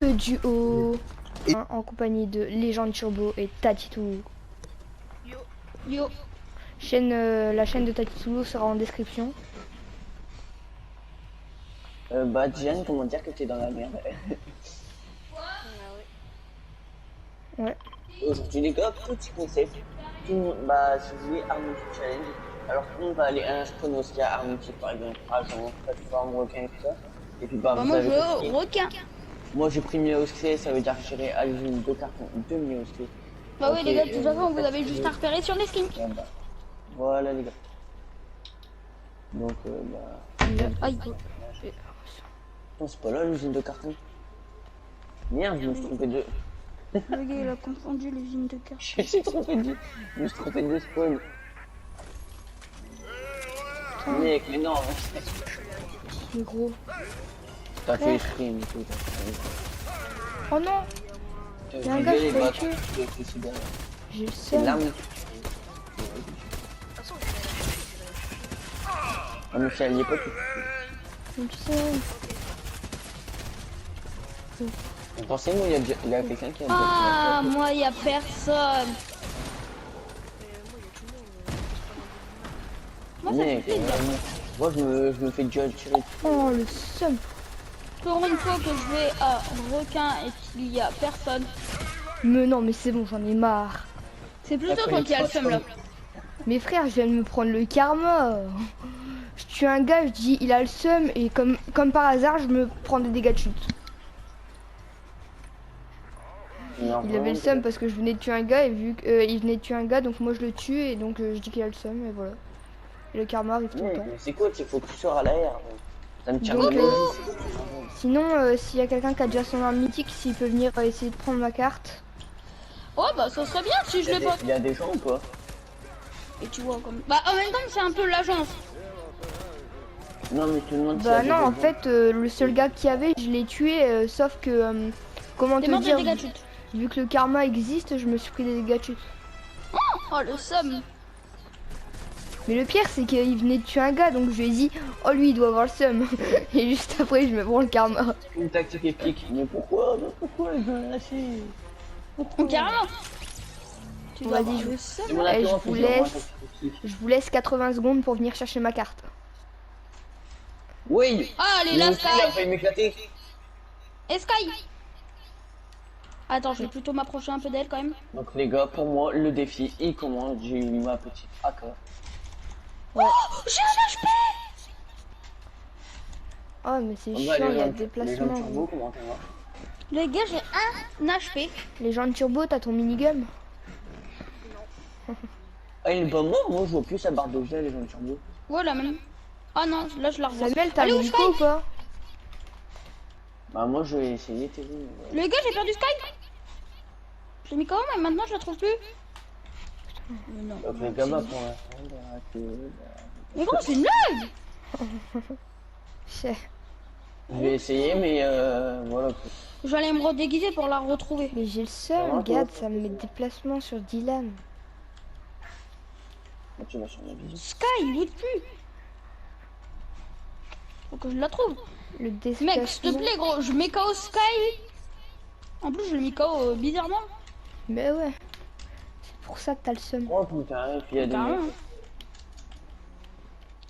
Le duo en compagnie de Légende Turbo et Tatitou. Yo. Yo. La chaîne de Tatitou sera en description. Bah Diane, comment dire que t'es dans la merde. Ouais. Aujourd'hui les gars, petit concept. Tout le monde, bah si vous voulez Harmony Challenge, alors tout le monde va aller à un spawn où il y a Harmony par exemple, agent, plateforme, requin et tout ça. Et puis bah, vous moi avez je compris. veux requin. Moi j'ai pris Miaosque, ça veut dire que j'irai à l'usine de carton de Miaosque. Bah oui Ok, les gars, de toute façon vous faites avez ce juste que à repérer sur les skins. vous- bah, voilà les gars. Donc bah... Aïe. Non c'est pas là l'usine de carton. Merde, je me suis trompé de... Le gars il a confondu l'usine de cœur. Je me suis trompé de spawn. Mec, mais non, Le gros. t'as fait exprès, mais tout. Oh non, T'as y a un gars, je peux le tuer. tuer. J'ai le C'est seum. l'arme. Ah mais si elle y est pas tout. J'ai le seum. Vous pensez moi il y a quelqu'un qui a Ah moi y a personne. Moi ça fait Mec, plaisir. moi je me fais déjà tirer. Oh le seum. Pour une fois que je vais à requin et qu'il y a personne. Mais non, mais c'est bon, j'en ai marre. C'est plutôt quand il y a le seum là. Mes frères, je viens de me prendre le karma. Je tue un gars, je dis il a le seum et comme par hasard, je me prends des dégâts de chute. Il avait le seum parce que je venais de tuer un gars et vu qu'il venait de tuer un gars, donc moi je le tue et donc je dis qu'il a le seum et voilà. Et le karma arrive tout le temps. Mais c'est quoi, il faut que tu sors à l'air. Ça me tire Donc, de la vie. Sinon, s'il y a quelqu'un qui a déjà son arme mythique, s'il peut venir essayer de prendre ma carte. Oh bah ça serait bien si je l'ai pas. Il y a des gens ou quoi? Et tu vois comme. Bah en même temps c'est un peu l'agence. Non mais je te demande Bah s'il y a non, en des gens. fait, le seul gars qu'il y avait, je l'ai tué, sauf que, comment T'es te mort de dire, dégâts de chute. vu que le karma existe, je me suis pris des dégâts de chute. Oh le seum. Mais le pire, c'est qu'il venait de tuer un gars, donc je lui ai dit, oh lui, il doit avoir le seum. Et juste après, je me prends le karma. Une tactique épique. Mais pourquoi je veux le lâcher? Carrément. Tu dois Vas-y, avoir je- le seum. C'est mon Allez, assurance, je vous c'est vraiment un laisse. tactique épique. Je vous laisse 80 secondes pour venir chercher ma carte. Oui. Ah allez Lui la aussi, il a Sky. failli m'éclater. Et Sky. Attends, je vais plutôt m'approcher un peu d'elle quand même. Donc les gars, pour moi, le défi, il commence. J'ai eu ma petite AK. Oh, j'ai un HP. Oh, mais c'est Bah, chiant, il y a les déplacement. gens turbo, comment ça marche? Les gars, j'ai un HP. Les gens de turbo, t'as ton minigun? Ah, il est pas mort, moi je vois plus sa barre de vie, les gens de turbo. Voilà même. Ah non, là je la revois. Samuel, t'as Allez, le où Nico ou Sky? pas? Bah, moi je vais essayer, t'es où? Les gars, j'ai perdu Sky. Je l'ai mis comment mais maintenant je la trouve plus. Mais non. Donc les gars, bah, pour l'instant, bah, Mais gros, c'est une blague. je vais essayer, mais voilà. Quoi. J'allais me redéguiser pour la retrouver. Mais j'ai le seum, regarde, ça me met déplacement sur Dylan. Bah, tu vas sur ma vision. Sky, il bouge plus. Faut que je la trouve. Le Mec, s'il te déplacement. plaît, gros, je mets KO Sky. En plus, je le mets KO bizarrement. Mais ouais. C'est pour ça que t'as le seum. Oh putain, et puis il y a des Carrément. mecs.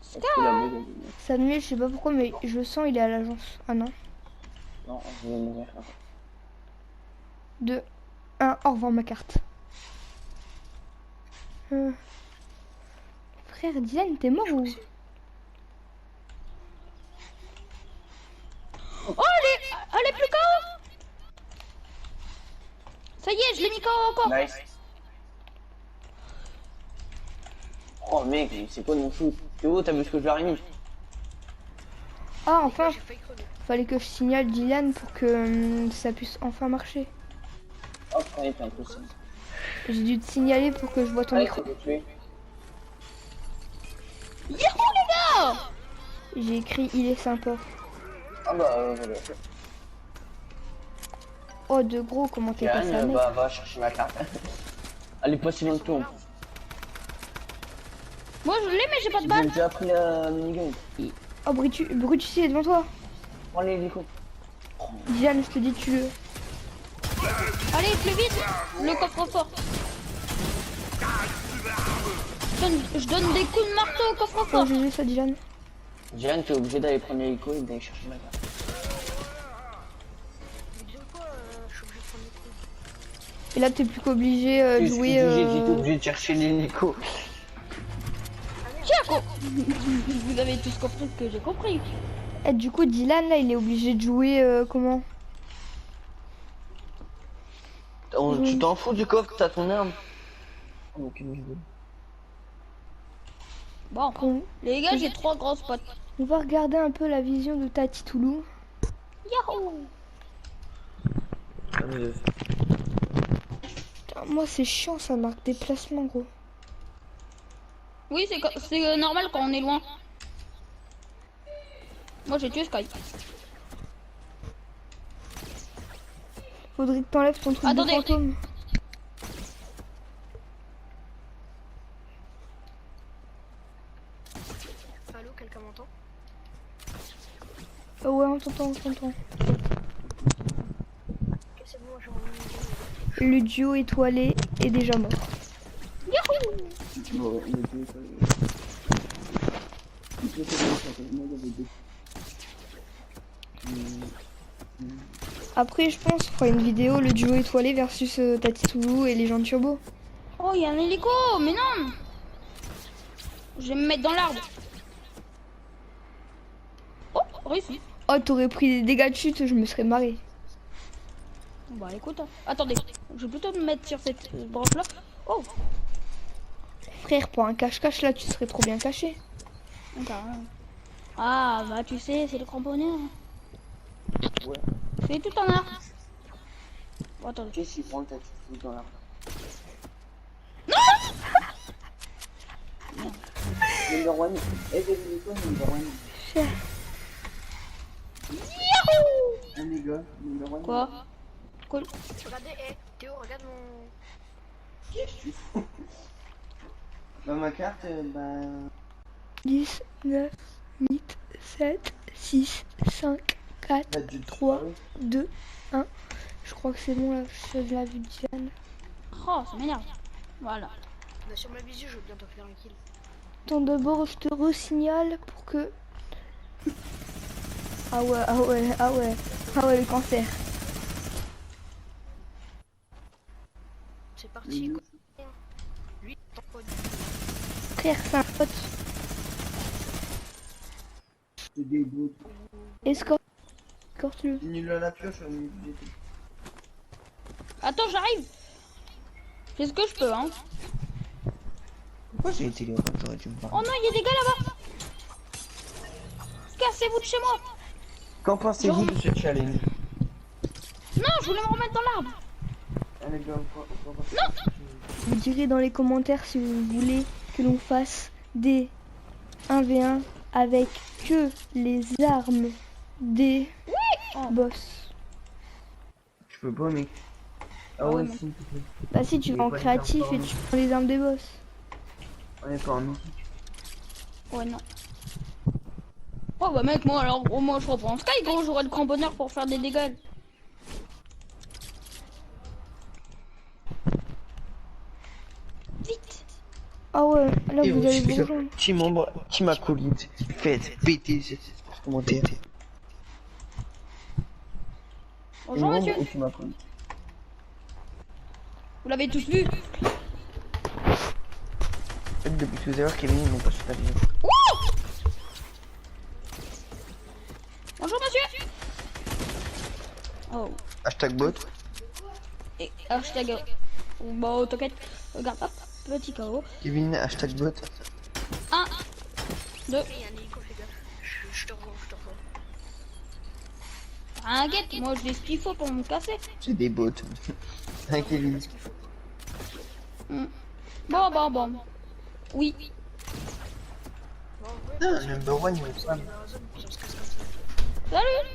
Est-ce que la maison, Samuel, je sais pas pourquoi, mais je le sens, il est à l'agence. Ah non. non, je vais mourir. 2, 1, au revoir ma carte. Frère, Dylan, t'es mort ou? Oh, elle est plus KO. Ça y est, je l'ai mis KO encore. Nice. Oh mec, c'est quoi mon shoot? Théo, t'as vu ce que je leur ai mis? Ah, enfin. Fallait que je signale Dylan pour que ça puisse enfin marcher. Oh putain, il était un peu ça. J'ai dû te signaler pour que je vois ton Ouais, micro. c'est tué. Yahoo les gars. J'ai écrit il est sympa. Ah bah voilà. Oh de gros, comment t'es passé à Yann, mec? va chercher ma carte. Elle est pas si loin que toi. Moi je l'ai, mais j'ai pas de J'ai balle. déjà pris la minigun. Oh, Brutus, il est devant toi. Prends l'hélico. Diane, je te dis, tue-le. Allez, plus vite. Le coffre-fort. Je donne des coups de marteau au Oh, coffre-fort. j'ai vu ça, Diane. Jeanne, t'es obligé d'aller prendre l'hélico et d'aller chercher ma carte. Et là, t'es plus qu'obligé de jouer. J'étais obligé de chercher l'hélico. Tiens, quoi. Vous avez tous compris ce que j'ai compris. Et du coup, Dylan, là, il est obligé de jouer comment? Tu t'en fous du coffre, t'as ton arme. Aucune idée. Bon, Bon, les gars, j'ai 3 grosses potes. on va regarder un peu la vision de Tati Toulou. Yahoo! Putain, moi, c'est chiant, ça marque déplacement, gros. Oui, c'est normal quand on est loin. Moi, j'ai tué Sky. Faudrait que t'enlèves ton truc Attendez. de fantôme. Allô, quelqu'un m'entend? Ah ouais, on t'entend, on t'entend. Ok, c'est bon, j'ai remis Le duo étoilé est déjà mort. Après, je pense, on fera une vidéo, le duo étoilé versus Tati Toulou et les gens de Turbo. Oh, il y a un hélico, mais non! Je vais me mettre dans l'arbre. Oh, réussi. Oh, t'aurais pris des dégâts de chute, je me serais marré. Bah écoute, hein. Attendez, je vais plutôt me mettre sur cette branche là. Oh, Frère, pour un cache-cache, là, tu serais trop bien caché. carrément. Ah bah tu sais, c'est le cramponneur. Ouais. C'est tout en arbre. Bon, attendez. Qu'est-ce qu'il prend le taxi dans l'arbre? Number one. Eh, l'hélico, number one. Cher. Un des gars, number one. Quoi? Cool. Regardez, Théo, regarde mon... Qu'est-ce que tu fous? Bah, ma carte, 10, 9, 8, 7, 6, 5, 4, bah, du 3, 2, 1. Je crois que c'est bon, là, je suis la vue de Diane. Oh, ça m'énerve. Voilà. Bah, sur ma visu, je veux bientôt faire un kill. Attends, d'abord, je te re-signale pour que... Ah ouais, ah ouais, ah ouais, ah ouais, le cancer. C'est parti, quoi. Lui, t'en pote. Frère, c'est un pote. C'est des bouts. Escorte-le. Nul à la pioche au milieu du GT. Attends, j'arrive. Qu'est-ce que je peux, hein? Pourquoi j'ai été là? J'aurais dû me Oh parler. non, il y a des gars là-bas. Cassez-vous de chez moi. Qu'en pensez-vous de ce challenge? Non, je voulais me remettre dans l'arbre. Allez, gars, Vous direz dans les commentaires si vous voulez que l'on fasse des 1v1 avec que les armes des boss. Je peux pas, mec. Ah ouais, ouais, mais- si. Bah si, tu vas en créatif et tu prends les armes des boss. On est pas en mythique. Ouais, non. Oh bah mec, moi alors gros, moi je reprends Sky, gros, j'aurai le cramponneur pour faire des dégâts. Vite. Ah ouais, là Et vous allez aussi, vous rejoindre. petit membre, team acolyte, faites péter ces commentaires. Bonjour monsieur. Team acolyte. Vous l'avez tous vu. Depuis tout à l'heure, Kevin, ils n'ont pas super bien. Bonjour monsieur. Oh. Hashtag bot. Et hashtag. Bon, t'inquiète. Regarde, hop, petit KO. Kevin, hashtag bot. 1, 2. Il y a un hélico, fais gaffe. Je te revois, je te revois. T'inquiète, moi j'ai ce qu'il faut pour me casser. C'est des bots. Hein, Kevin. Bon. Oui. Bon, ouais, Ah, number one, il me semble. dans la zone, puis on se casse comme ça. Salut.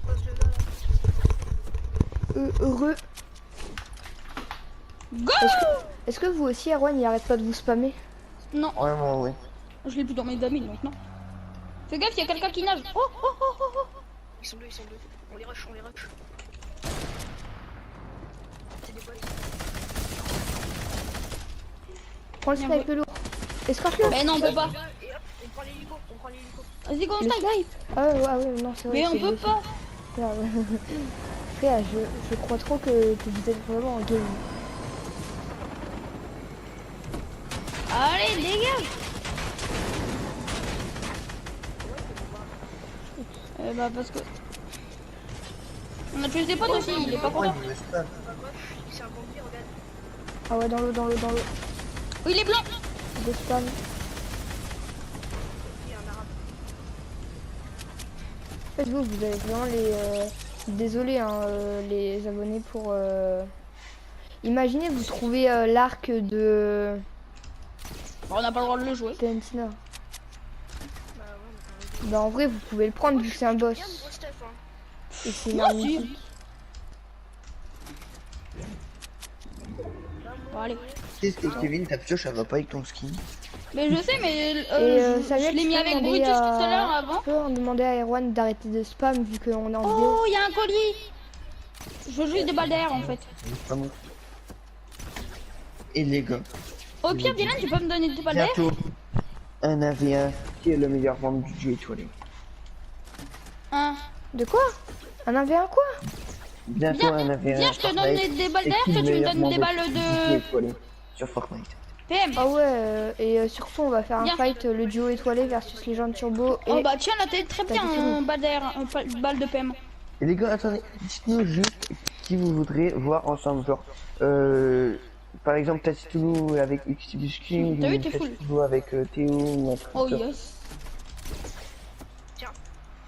Pose le gars là. Heureux. Go. Est-ce que vous aussi, Erwan, il arrête pas de vous spammer? Non, Ouais, moi, oui. je l'ai plus dans mes amis donc non. Fais gaffe, il y a quelqu'un qui nage. Oh, oh, oh, oh, oh. Ils sont deux, ils sont deux. On les rush, on les rush. C'est des boys. Prends le Bien snipe lourd. Escorte-le. Mais non, on peut pas. Et hop, on prend l'hélico, on prend l'hélico. Vas-y, go, on Le snipe. snipe. Ah ouais, non, c'est vrai. Mais on c'est peut le- pas. Frère, frère, je crois trop que vous êtes vraiment en game. Allez, dégage. Bah parce que... On a tué des potes aussi, il est pas content. C'est un bandit, regarde. Ah ouais, dans l'eau. Oui, il est blanc. Des spams. Il y a un arabe. En fait, vous avez vraiment les... Désolé, hein, les abonnés pour... Imaginez, vous trouvez l'arc de Bon, on n'a pas le droit de le jouer. Valentina. Bah ouais, mais Bah en vrai, vous pouvez le prendre vu que c'est un boss. bien de gros stuff, hein. Et c'est Moi une arme aussi. mythique. Bon, allez. Qu'est-ce que Kevin, ta pioche, elle va pas avec ton skin? Mais je sais, mais Et je Samuel, l'ai tu mis peux avec demander Brutus tout à l'heure avant. Tu peux en demander à Erwan d'arrêter de spam vu qu'on est en vidéo. Oh, il y a un colis. Je veux juste des balles d'air en fait. Pas bon. Et les gars, Au pire, Dylan, tu peux me donner des balles d'air? bientôt, un AV1 qui est le meilleur membre du jeu étoilé. Hein. De quoi? Un 1v1 quoi? Bientôt un AV1. Viens, je te donne Fortnite, des balles et d'air, qui toi est tu le me meilleur donnes des membre balles du jeu de étoilé sur Fortnite. PM. Ah ouais, et surtout on va faire un Bien. fight, le duo étoilé versus les gens de Turbo et... Oh bah tiens, là t'es très bien T'as dit en balle d'air, en balle de PM. Et les gars, attendez, dites-nous juste qui vous voudrez voir ensemble. Genre, par exemple, Tatitoulou avec XTB King, T'as vu, ou t'es full. Tatitoulou avec Théo, ou un truc Oh comme ça. yes.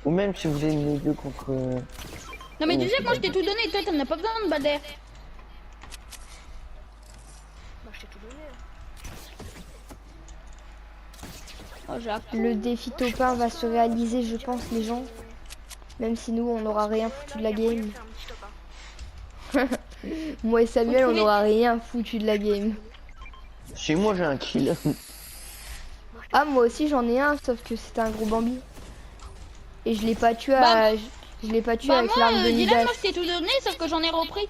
Ou même si vous voulez les deux contre. Non mais tu sais que moi je t'ai tout donné, toi t'en as pas besoin de balle d'air. Bah, je t'ai tout donné. Hein. Oh j'ai hâte. Le défi top 1 va se réaliser je pense les gens. Même si nous on n'aura rien foutu de la game. Faire un petit top 1. Moi et Samuel Faut on trouver. n'aura rien foutu de la game. Chez moi, j'ai un kill. Ah moi aussi j'en ai un sauf que c'était un gros Bambi. Et je l'ai pas tué Bah, je l'ai pas tué Bah avec moi, l'arme de Dylan, Midas. moi je t'ai tout donné, sauf que j'en ai repris.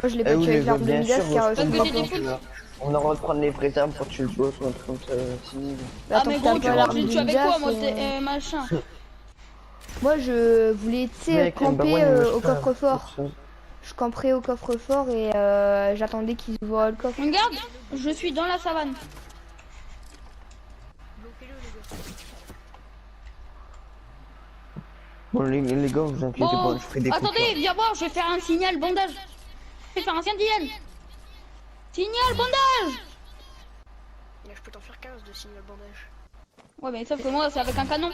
Moi je l'ai pas Eh oui, tué les avec gars, l'arme de bien Midas sûr, car moi, je je me que crois j'étais pas. full. On a le droit de prendre les vraies armes pour tuer le boss ou un truc comme ça. Sinon... Bah, Ah tant mais que t'as gros, pas tu l'arme tu de tues avec Midas, quoi moi t'es machin. Moi je voulais tu sais Mec, camper Barwan, il me au spam, coffre-fort. pour ça. Je camperais au coffre-fort et j'attendais qu'ils ouvrent le coffre. Regarde, je suis dans la savane. Bloquez-le, les gars. Bon, les gars, vous inquiétez Bon, pas, je ferai des attendez, coups. viens voir, je vais faire un signal bandage. Je vais faire un signal. Signal bandage. Là, je peux t'en faire 15 de signal bandage. Ouais mais sauf que moi c'est avec un canon.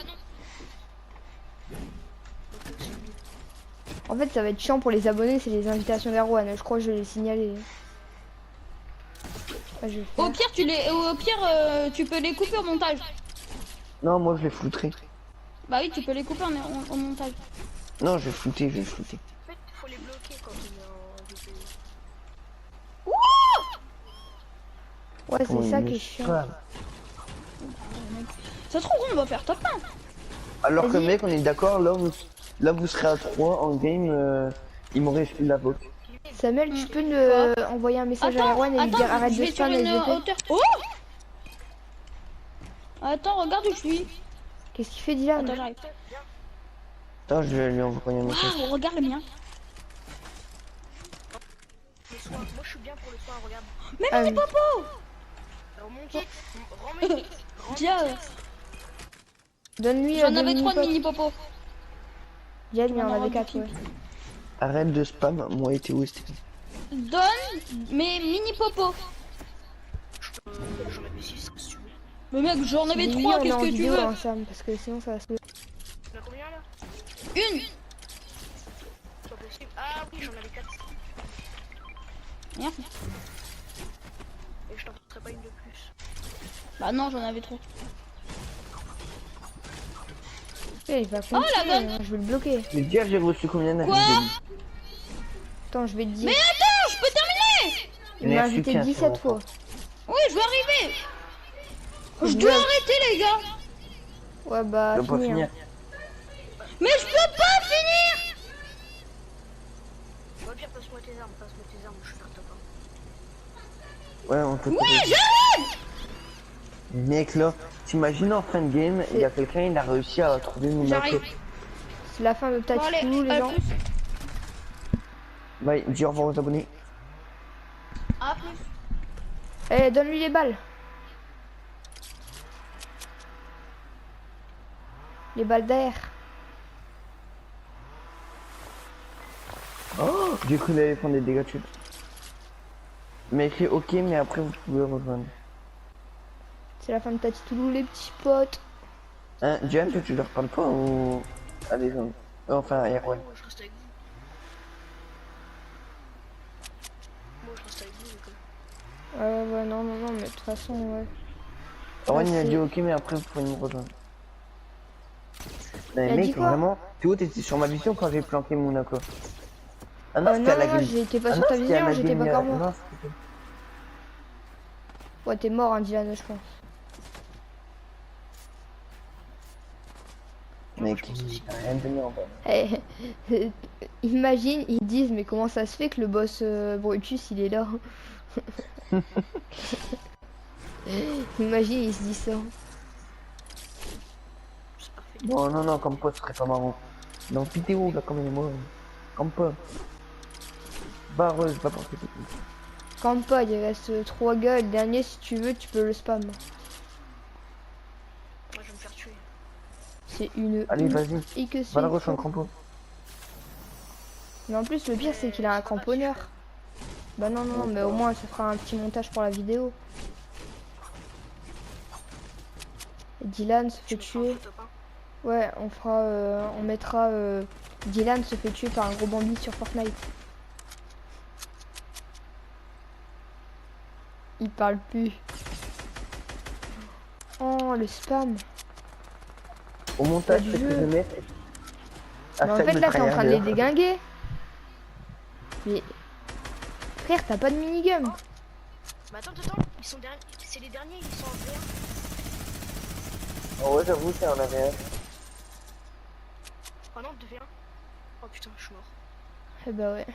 En fait ça va être chiant pour les abonnés, c'est les invitations d'Erwan. Je crois que je vais les signaler. Ouais, je vais faire. Au pire tu peux les couper au montage. Non, moi, je l'ai flouté. Bah oui tu peux les couper au montage. Non, je vais flouter, je vais flouter. En fait, faut les bloquer quand on est en VP. Ouais Comment c'est ça il qui me est chiant. spam. Ça se trouve on va faire top 1. Alors que Vas-y. mec, on est d'accord, là vous serez à 3 en game, il m'aurait fait la vote. Samuel, tu peux nous envoyer un message à Attends, Erwan et lui dire attends, arrête je de vais sur spam une SVP. hauteur. Oh. Attends, regarde où je suis. Qu'est-ce qu'il fait Dylan? Attends, j'arrive. Attends, je vais lui envoyer un message. Waouh, regarde le mien. Le soin, moi je suis bien pour le soin, regarde. Mais Ah mon oui. popo. Alors monte, remets. Tiens, Donne-lui j'en avais donne-lui 3 de une mini popo. Dylan, il y en On en avait aura 4 du ouais. Arrête de spam, moi et Théo, c'était. Donne mes mini popo. J'en avais 6 si tu veux. Mais mec, j'en avais Dis-lui, 3, on est qu'est-ce en que tu vidéo, veux? hein, Sam, parce que sinon ça va se... T'en as combien là? Une. C'est pas possible. Ah oui, j'en avais 4. Merci. Et je t'en ferai pas une de plus. Bah non, j'en avais 3. Il va Oh, la continuer, bonne. hein, je vais le bloquer. Mais dire j'ai reçu combien d'avis? Quoi? Attends, je vais te dire. Mais attends, je peux terminer. Il m'a invité 17 fois. Oui, je vais arriver. Je dois arrêter les gars. Ouais, bah, On peut pas fini, finir. hein. Mais je peux pas finir. Au pire, passe-moi tes armes, je suis top. Ouais, on peut. Oui, j'arrive. Mec, là, t'imagines en fin de game, il y a quelqu'un, il a réussi à trouver mon J'arrive. acte. C'est la fin de Bon, allez, Toulouse, les à gens. plus. Bye, dis au revoir aux abonnés. À plus. Eh, donne-lui les balles. Les balles d'air. Oh, j'ai cru qu'il allait prendre des dégâts de chute. Mais écrit ok, mais après vous pouvez rejoindre. C'est la fin de Toulouse, les petits potes. Hein, Diane, toi, tu leur parles pas ou à des gens? Enfin, à Erwan. Moi, je reste avec vous. Moi, je reste avec vous, les gars. Ouais, non, mais de toute façon, ouais. Erwan, il a c'est- dit ok, mais après vous pouvez me rejoindre. Il Mais a dit mec, quoi? vraiment, tu vois, t'étais sur ma vision quand j'ai planqué mon accord. Ah non, Non, c'était à la non, game. j'étais pas Ah sur non, ta c'était à vision, la j'étais game, pas comme moi. non, c'était- Ouais, t'es mort, hein, Dylan, je pense. Mec, t'as rien donné en bas. Eh, imagine, ils disent, mais comment ça se fait que le boss Brutus, il est là? Imagine, il se dit ça. C'est parfait. Non, non, non, comme quoi, ce serait pas marrant. Non, vidéo, là, comme il est mort. Comme pas. Barreuse, pas pour tout. Quand pas, il reste 3 gars, le dernier, si tu veux, tu peux le spam. Moi, je vais me faire tuer. C'est une Allez, vas-y, et que c'est va la une rejoindre, fois. crampon. Mais en plus, le pire, c'est qu'il a un cramponneur. Bah non, non, mais au moins, ça fera un petit montage pour la vidéo. Et Dylan se fait Tu me feras un tuer. faux top 1. Ouais, on mettra Dylan se fait tuer par un gros bandit sur Fortnite. Il parle plus. Oh, le spam. Au montage, du c'est que jeu. je mets. Mais en fait, là, t'es en train de les déglinguer. Mais frère, t'as pas de minigum. Bah attends, ils sont derniers. C'est les derniers, ils sont en V1. Oh ouais, j'avoue, c'est en avait un. Oh non, 2v1. Oh putain, je suis mort. Eh bah ouais.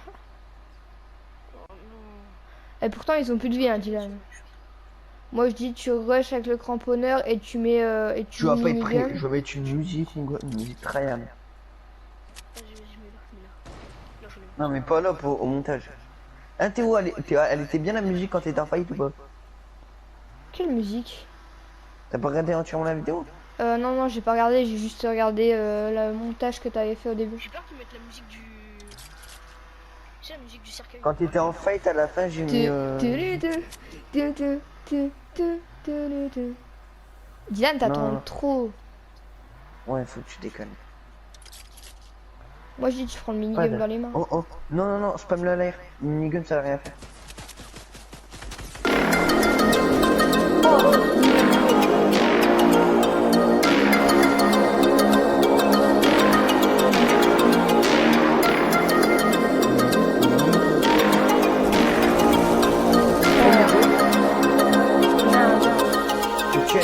Oh non. Et pourtant, ils ont plus de vie, hein, Dylan. Moi, je dis, tu rush avec le cramponneur et tu mets Tu vas mets pas être prêt, minigum. je vais mettre une musique, une musique Traiam. Vas-y, mets là. Là, j'en ai Non, mais pas là, au montage. Hein, Théo, elle était bien la musique quand t'étais en fight ou pas? Quelle musique? T'as pas regardé entièrement la vidéo? Non, j'ai pas regardé, j'ai juste regardé le montage que t'avais fait au début. J'ai peur qu'ils mettent la musique du. Tu sais, la musique du cercueil. Quand t'étais en fight à la fin, j'ai mis. Dylan, Non, t'attends non. trop. Ouais, faut que tu déconnes. Moi, je dis, tu prends le Pas minigum de- dans les mains. Oh oh, non, non, non, spam le à l'air. Minigun, ça va rien faire. Tu check.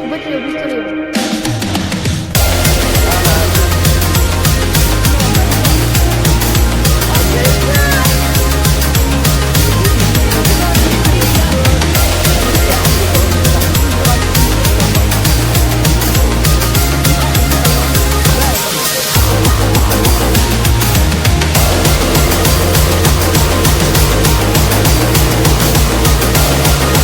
Faut pas qu'il ait au pistolet.